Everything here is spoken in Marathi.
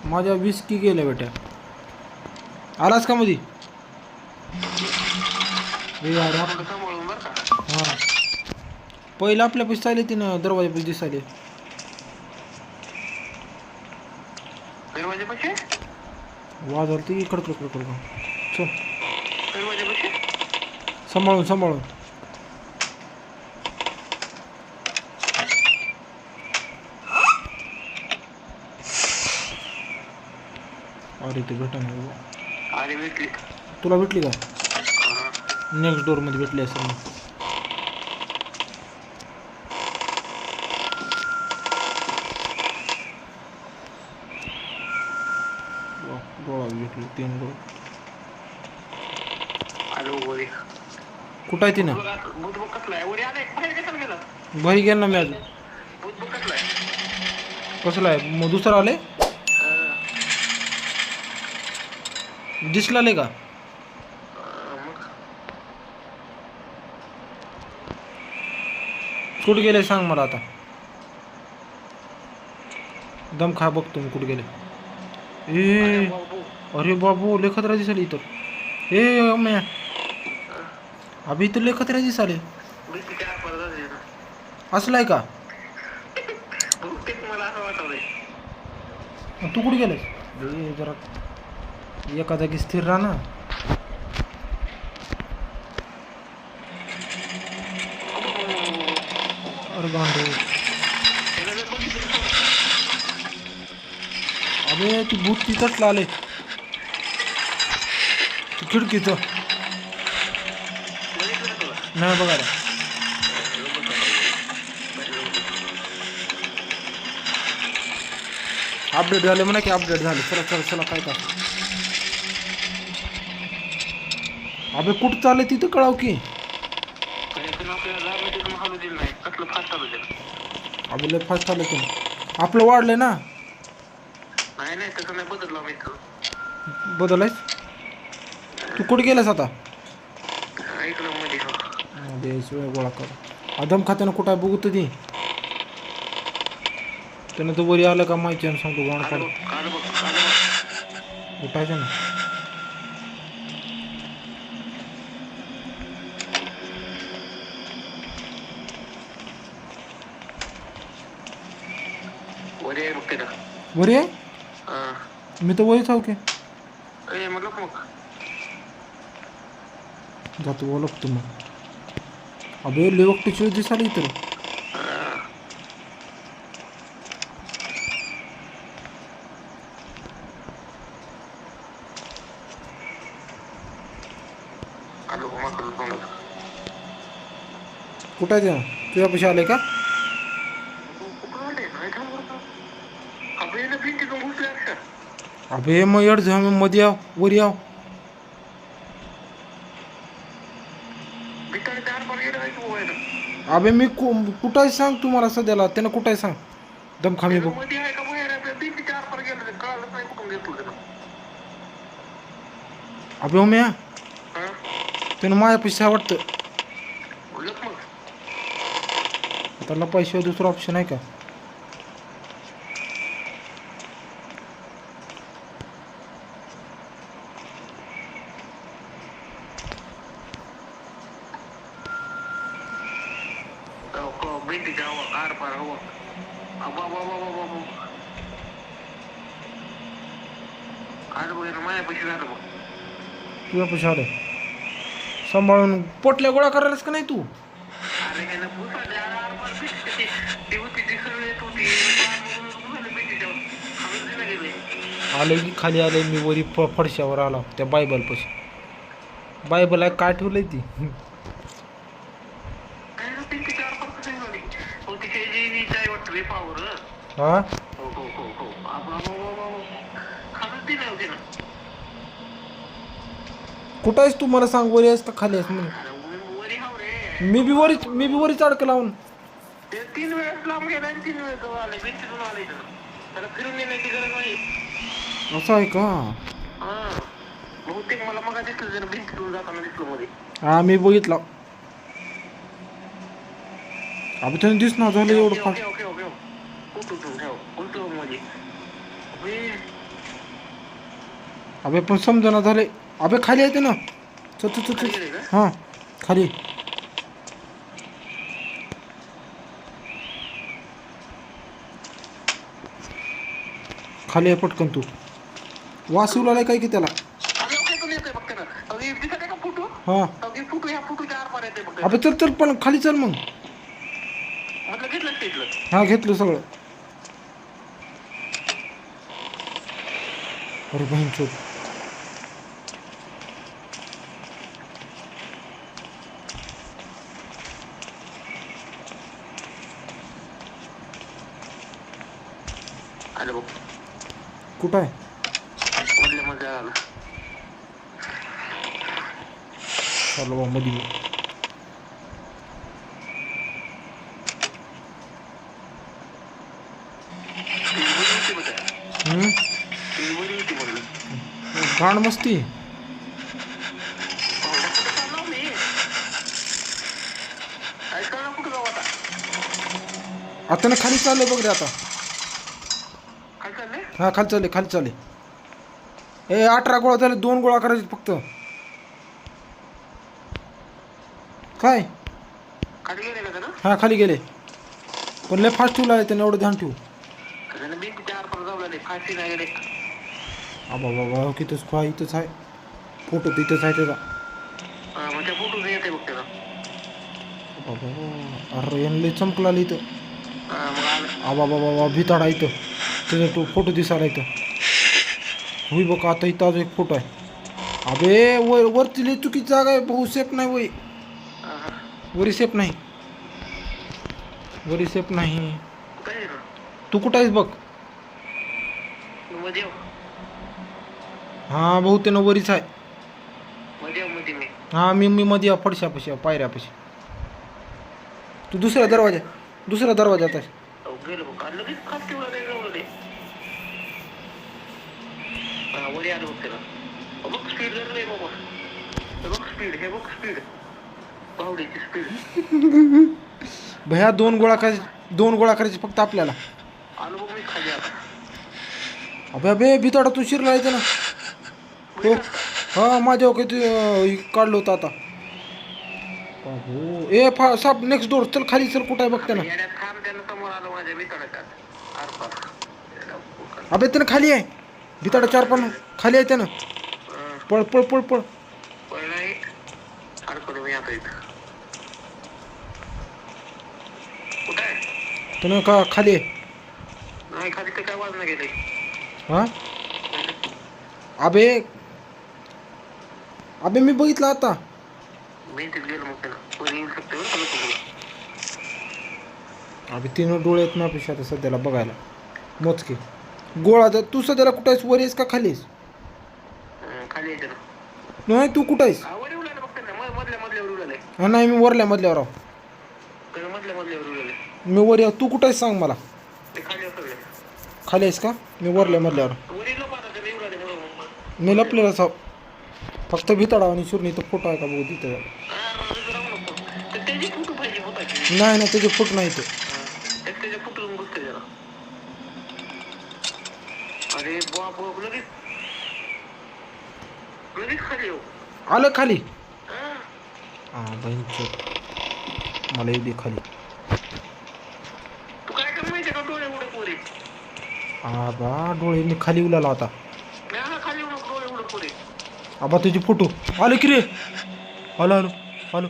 माझ्या 20 की गेल्या बेट्या. आलास का मधी? यार हां, पहिलं आपल्या पैसे आले तिनं दरवाजा पैसे दिसायले. वाजवलं ती इकडं चल सांभाळून. अरे ते भेटा नाही. तुला भेटली का? नेक्स्ट डोर मध्ये भेटली असेल मग. गोळा भेटली 3 गोळा. कुठं आहे तिनं? घरी गेलं ना मी अजून. कसलं आहे मग दुसरं आले? दिसलाले का? कुठे गेले सांग मला आता. दम खा बघतो मी कुठे गेले. ए अरे बाबू लय खतरा दिसली इथं. ए अम्या अभि इथं लय खतरा दिसले. असलाय का? तू कुठे गेले? जरा एका जागी स्थिर राहा ना. अरे गांडू अबे ती भूत तिथंच आले. खिडकीचं नाही बघायला. अपडेट झाले म्हणा की अपडेट झाले. चला काय का. अबे कुठं चालले तिथं कळाव की. अबे लय फास्ट चालले तुम्ही. आपलं वाढलंय ना. बदलायच. तू कुठे गेलास आता? गोळा कर. आदम खात्यानं कुठं आहे बघू ती. त्यानं तर वरी आलं का माहिती आहे सांगतो. गाण काढ उठायचं ना. वरी आहे मी तर वरीच आहो की. जातो ओळखतो मग. अबे लय वक्तीची वेळ दिसाली इतर. कुठं आहे तुझ्या पैसे आले का? अबे मग एड जा मध्ये याव वर याव. अबे मी कुठं आहे सांग तुम्हाला सध्याला. त्यानं कुठं आहे सांग. दम खामी बघ. अबे उम्या त्यानं माझ्या पैसे वाटतं. त्याला पैशावर दुसरा ऑप्शन आहे का? तुझ्या पैसे आले. सांभाळून पोटल्या गोळा करायलास का नाही तू? आलो की खाली आले मी वरी फडशावर आला त्या बायबल पाशी. बायबल आहे काय ठेवलंय ती. हा कुठं आहेस तू मला सांग. वरी आहेस का खाली आहेस म्हणून. मी बी वरीच अडक लावून. असं आहे का? हा मी बघितलं. अबे त्याने दिसणार झालं एवढं फास्ट. अबे पण समजना झाले. अबे खाली येते ना. चल चल चल खाली चल. गेले का? हां खाली. खाली आहे पटकन तू. वास येऊ लागलाय काय की त्याला. अरे ओके तुम्ही येतोय फक्त ना. अरे दिसत आहे का फोटो? हां अरे फोटो ह्या फोटोच्या आरपार येते फक्त. अबे चल चल पण खाली चल मग. म्हटलं घेतलं ते इथलं. हां घेतलं सगळं. अरे बहीण चोट. आलं बघ. कुठं आहे? मधल्या मध्ये आलं. चालू बा मध्ये. गाण मस्ती. आता ना खाली चाललंय बघ रे आता. हा खाली चालले खाली चालले. ए 18 गोळा झाले. 2 गोळा करायचे फक्त. काय हा खाली गेले. पण लय फास्ट ठेवला आहे त्याने. एवढं ध्यान ठेवू. बाबा बाबा कितच खोळा इथंच आहे. फोटो तिथंच आहे त्याचा. बाबा अरे यांना लय चमकला इथं. आबा बाबा बाबा भिताडा इथं. त्याचा तो फोटो दिसायला इथं. होई बघ आता इथं अजून एक फोटो आहे. अबे वरती लय चुकीची जागा आहे. भाऊ सेफ नाही वय. वरी सेफ नाही. वरी सेफ नाही. तू कुठं आहेस बघ. हा भाऊ ते वरीच आहे. हा मी मध्ये फडशापाशी पायऱ्यापाशी. तू दुसऱ्या दरवाजात आहे. भैया 2 गोळा करायचे फक्त आपल्याला. अबे अबे भिताडा तू शिरला येते ना. हो हा माझ्या काही काढलं होतं आता. हो ए साप नेक्स्ट डोर. चल खाली चल. कुठं आहे बघते ना. अबे त्यानं खाली आहे. भिताडा 4-5 खाली आहे त्यानं. पळ पळ पळ पळ. त्यानं का खाली आहे. हा अबे अबे मी बघितलं आता. अबे 3 डोळे आहेत ना पेक्षा आता सध्याला बघायला. मोजके गोळा. तू सध्याला कुठं आहेस? वर आहेस का खाली आहेस? नाही तू कुठं आहेस? हा नाही मी वरल्या मधल्यावर आहो. मी वर आहे. तू कुठं आहेस सांग मला. खाली आहेस का? मी वरल्या मधल्यावर. मी लपलेला साप. फक्त भिताडा आणि शिरून इथं फोटो आहे का बघू तिथं. नाही नाही त्याचे फोटो नाही इथं. आलं खाली. हा बहीण मला येऊ दे खाली. हा बा डोळे मी खाली उलाला होता. आबा तुझे फोटो आले की रे. आलो आलो आलो.